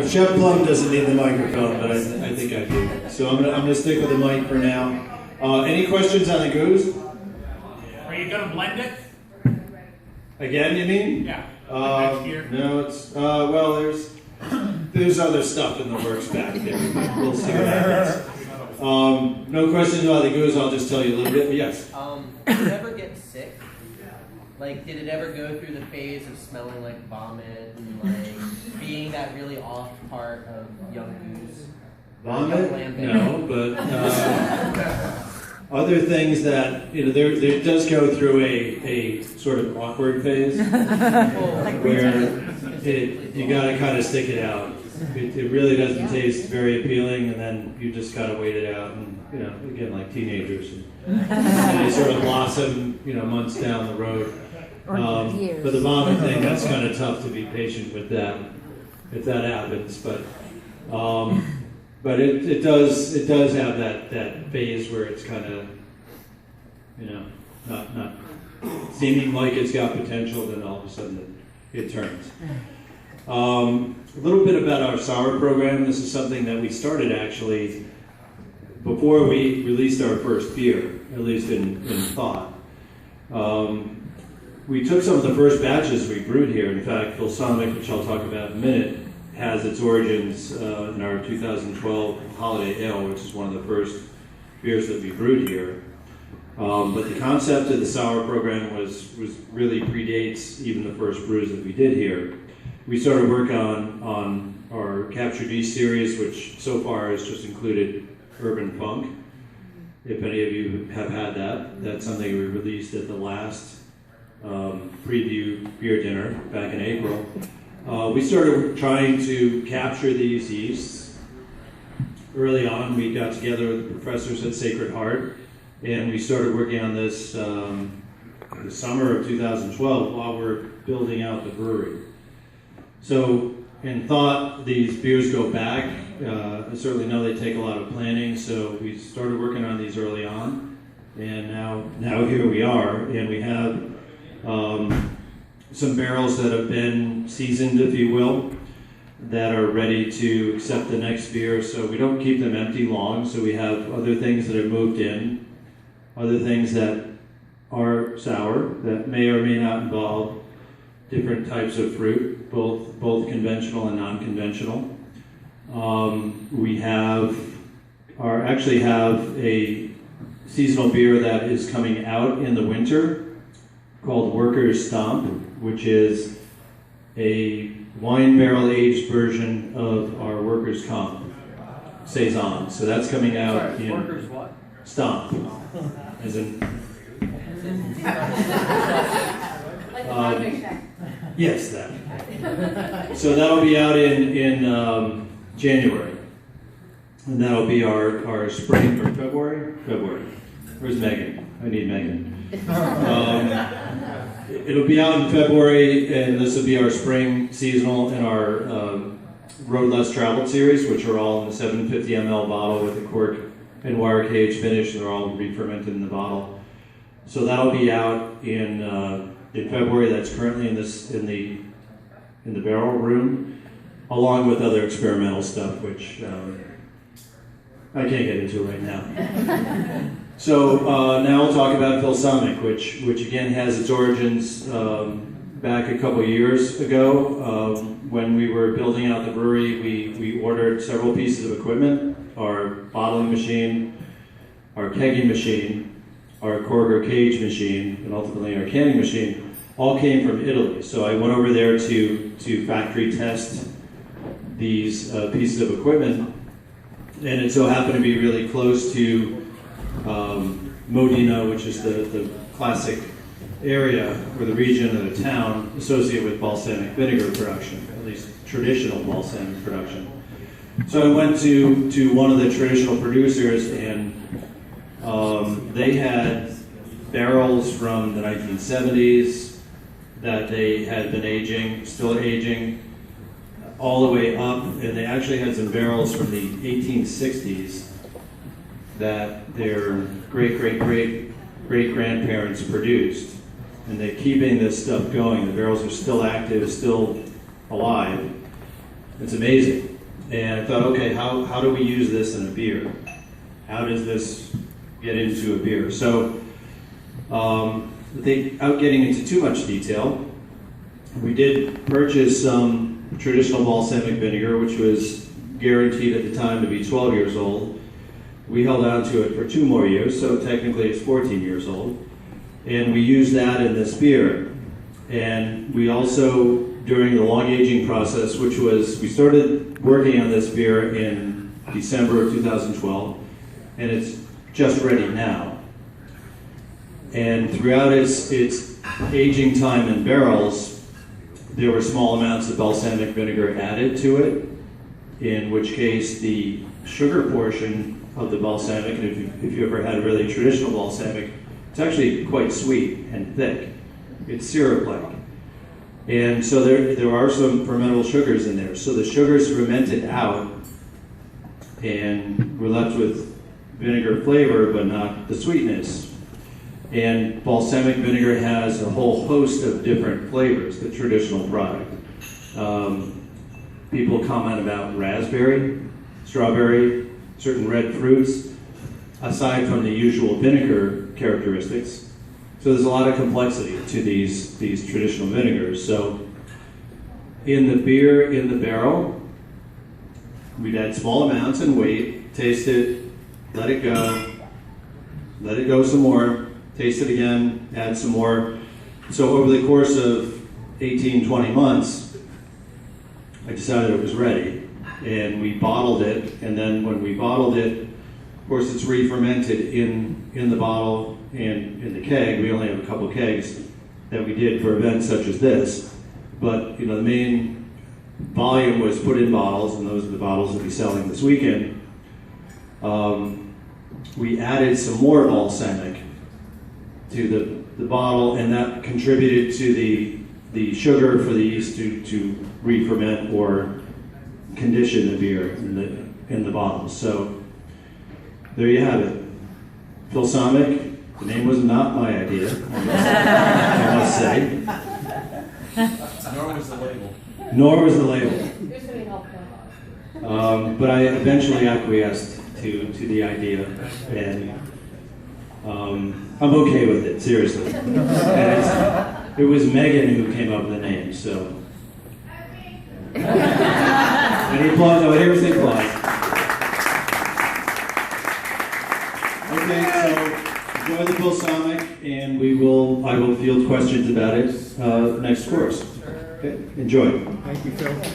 Chef Plum doesn't need the microphone, but I think I do. So I'm gonna stick with the mic for now. Any questions on the goose? Are you gonna blend it? Again, you mean? Yeah. No, it's well. There's other stuff in the works back there. We'll see what happens. No questions about the goose. I'll just tell you a little bit. Yes. Did it ever get sick? Like, did it ever go through the phase of smelling like vomit and like being that really off part of young goose? Vomit? No, but other things that there does go through a sort of awkward phase where you got to kind of stick it out. It really doesn't taste very appealing, and then you just got to wait it out, and again, like teenagers, and they sort of blossom, months down the road. But the vomit thing, that's kind of tough to be patient with that if that happens. But it does have that phase where it's kind of not seeming like it's got potential, then all of a sudden it turns. A little bit about our sour program. This is something that we started actually before we released our first beer, at least in thought. We took some of the first batches we brewed here. In fact, Philsamic, which I'll talk about in a minute, has its origins in our 2012 Holiday Ale, which is one of the first beers that we brewed here. But the concept of the sour program was really predates even the first brews that we did here. We started work on our Capture D series, which so far has just included Urban Funk. If any of you have had that, that's something we released at the last preview beer dinner back in April. We started trying to capture these yeasts. Early on, we got together with the professors at Sacred Heart, and we started working on this the summer of 2012 while we're building out the brewery. So, in thought, these beers go back. I certainly know they take a lot of planning, so we started working on these early on, and now here we are, and we have some barrels that have been seasoned, if you will, that are ready to accept the next beer. So we don't keep them empty long, so we have other things that have moved in, other things that are sour that may or may not involve different types of fruit, both conventional and non-conventional. We actually have a seasonal beer that is coming out in the winter called Workers' Stomp, which is a wine barrel aged version of our Workers' Comp Saison. So that's coming out in Workers what? Stomp, as in yes, that. So that'll be out in January, and that'll be our spring or February. Where's Megan? I need Megan. It'll be out in February, and this will be our spring seasonal in our Road Less Traveled series, which are all in the 750 ml bottle with a cork and wire cage finish. They're all re-fermented in the bottle. So that'll be out in February. That's currently in the barrel room, along with other experimental stuff, which I can't get into right now. So now we'll talk about Philsamic, which again has its origins back a couple years ago. When we were building out the brewery, we ordered several pieces of equipment: our bottling machine, our kegging machine, our cork or cage machine, and ultimately our canning machine. All came from Italy. So I went over there to factory test these pieces of equipment, and it so happened to be really close to Modena, which is the classic area or the region of the town associated with balsamic vinegar production, at least traditional balsamic production. So I went to one of the traditional producers, and they had barrels from the 1970s that they had been still aging, all the way up, and they actually had some barrels from the 1860s that their great-great-great-great-grandparents produced. And they're keeping this stuff going. The barrels are still active, still alive. It's amazing. And I thought, okay, how do we use this in a beer? How does this get into a beer? So, without getting into too much detail, we did purchase some traditional balsamic vinegar, which was guaranteed at the time to be 12 years old. We held on to it for 2 more years, so technically it's 14 years old. And we used that in this beer. And we also, during the long aging process, which was, we started working on this beer in December of 2012, and it's just ready now. And throughout its aging time in barrels, there were small amounts of balsamic vinegar added to it, in which case the sugar portion of the balsamic, and if you ever had a really traditional balsamic, it's actually quite sweet and thick. It's syrup-like. And so there are some fermentable sugars in there. So the sugars fermented out, and we're left with vinegar flavor, but not the sweetness. And balsamic vinegar has a whole host of different flavors, the traditional product. People comment about raspberry, strawberry, certain red fruits, aside from the usual vinegar characteristics. So there's a lot of complexity to these traditional vinegars. So in the beer, in the barrel, we'd add small amounts and wait, taste it, let it go some more, taste it again, add some more. So over the course of 18, 20 months, I decided it was ready. And we bottled it, and then when we bottled it, of course it's re-fermented in the bottle and in the keg. We only have a couple kegs that we did for events such as this. But the main volume was put in bottles, and those are the bottles that we'll be selling this weekend. We added some more balsamic to the bottle, and that contributed to the sugar for the yeast to re-ferment or condition the beer in the bottle. So there you have it. Philsamic. The name was not my idea, I must say. Nor was the label. Nor was the label. But I eventually acquiesced to the idea, and I'm okay with it, seriously. And it was Megan who came up with the name, so. Any applause? No, I never say applause. Okay, so enjoy the Philsamic, and I will field questions about it next course. Okay, enjoy. Thank you, Phil.